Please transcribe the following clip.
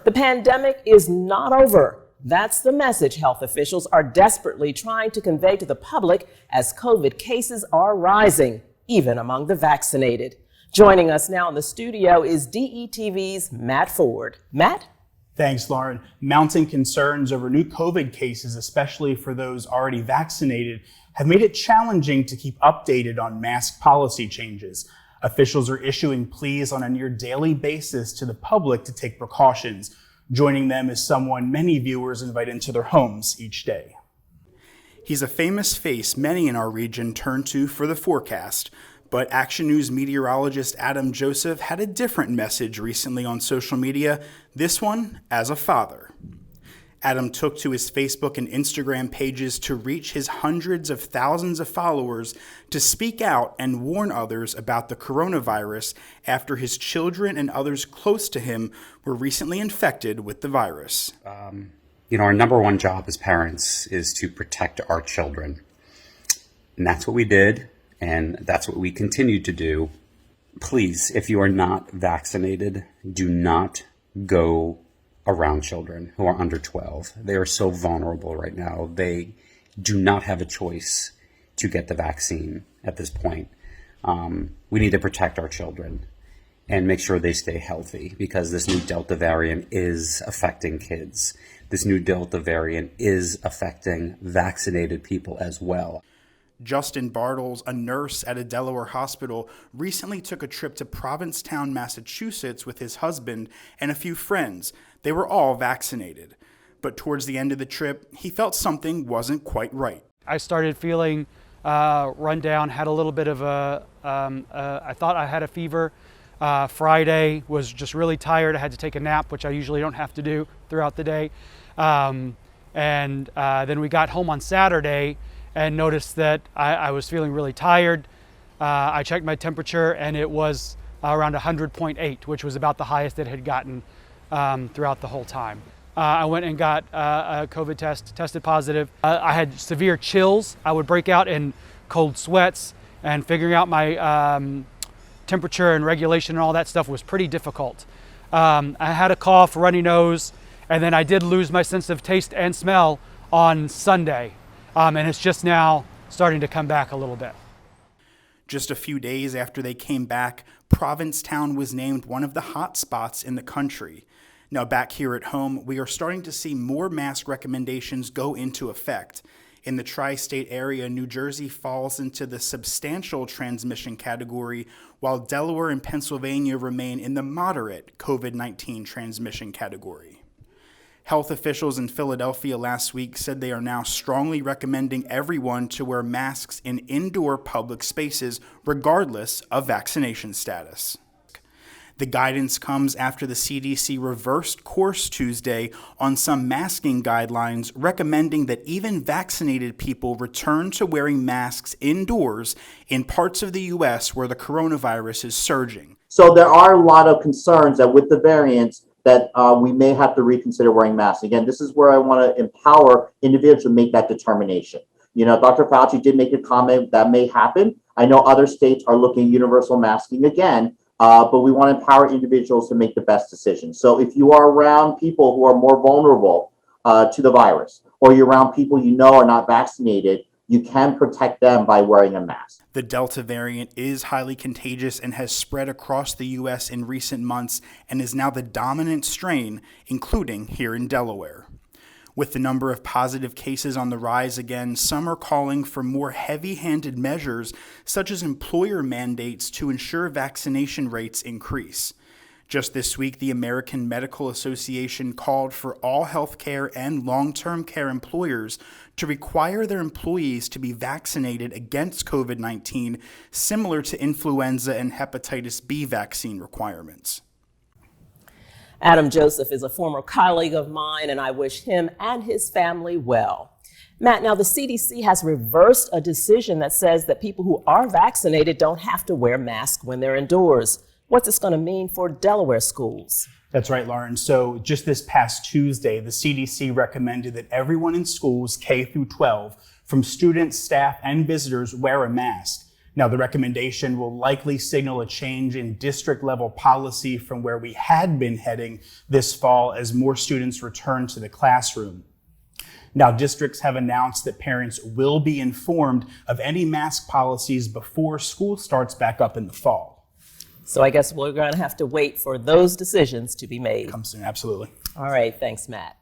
The pandemic is not over. That's the message health officials are desperately trying to convey to the public as COVID cases are rising, even among the vaccinated. Joining us now in the studio is DETV's Matt Ford. Matt? Thanks, Lauren. Mounting concerns over new COVID cases, especially for those already vaccinated, have made it challenging to keep updated on mask policy changes. Officials are issuing pleas on a near daily basis to the public to take precautions. Joining them is someone many viewers invite into their homes each day. He's a famous face many in our region turn to for the forecast, but Action News meteorologist Adam Joseph had a different message recently on social media, this one as a father. Adam took to his Facebook and Instagram pages to reach his hundreds of thousands of followers to speak out and warn others about the coronavirus after his children and others close to him were recently infected with the virus. Our number one job as parents is to protect our children. And that's what we did, and that's what we continue to do. Please, if you are not vaccinated, do not go around children who are under 12. They are so vulnerable right now. They do not have a choice to get the vaccine at this point. We need to protect our children and make sure they stay healthy, because this new Delta variant is affecting kids. This new Delta variant is affecting vaccinated people as well. Justin Bartles, a nurse at a Delaware hospital, recently took a trip to Provincetown, Massachusetts with his husband and a few friends. They were all vaccinated. But towards the end of the trip, he felt something wasn't quite right. I started feeling run down, had a little bit of I thought I had a fever. Friday was just really tired. I had to take a nap, which I usually don't have to do throughout the day. Then we got home on Saturday and noticed that I was feeling really tired. I checked my temperature and it was around 100.8, which was about the highest it had gotten throughout the whole time. I went and got a COVID test, tested positive. I had severe chills. I would break out in cold sweats, and figuring out my temperature and regulation and all that stuff was pretty difficult. I had a cough, runny nose, and then I did lose my sense of taste and smell on Sunday. And it's just now starting to come back a little bit. Just a few days after they came back, Provincetown was named one of the hotspots in the country. Now back here at home, we are starting to see more mask recommendations go into effect. In the tri-state area, New Jersey falls into the substantial transmission category, while Delaware and Pennsylvania remain in the moderate COVID-19 transmission category. Health officials in Philadelphia last week said they are now strongly recommending everyone to wear masks in indoor public spaces, regardless of vaccination status. The guidance comes after the CDC reversed course Tuesday on some masking guidelines, recommending that even vaccinated people return to wearing masks indoors in parts of the U.S. where the coronavirus is surging. So there are a lot of concerns that with the variants, that we may have to reconsider wearing masks. Again, this is where I want to empower individuals to make that determination. Dr. Fauci did make a comment that may happen. I know other states are looking at universal masking again, but we want to empower individuals to make the best decision. So if you are around people who are more vulnerable to the virus, or you're around people are not vaccinated, you can protect them by wearing a mask. The Delta variant is highly contagious and has spread across the U.S. in recent months and is now the dominant strain, including here in Delaware. With the number of positive cases on the rise again, some are calling for more heavy-handed measures, such as employer mandates to ensure vaccination rates increase. Just this week, the American Medical Association called for all healthcare and long-term care employers to require their employees to be vaccinated against COVID-19, similar to influenza and hepatitis B vaccine requirements. Adam Joseph is a former colleague of mine, and I wish him and his family well. Matt, now the CDC has reversed a decision that says that people who are vaccinated don't have to wear masks when they're indoors. What's this going to mean for Delaware schools? That's right, Lauren. So just this past Tuesday, the CDC recommended that everyone in schools K through 12, from students, staff, and visitors, wear a mask. Now, the recommendation will likely signal a change in district-level policy from where we had been heading this fall as more students return to the classroom. Now, districts have announced that parents will be informed of any mask policies before school starts back up in the fall. So I guess we're going to have to wait for those decisions to be made. Come soon, absolutely. All right, thanks, Matt.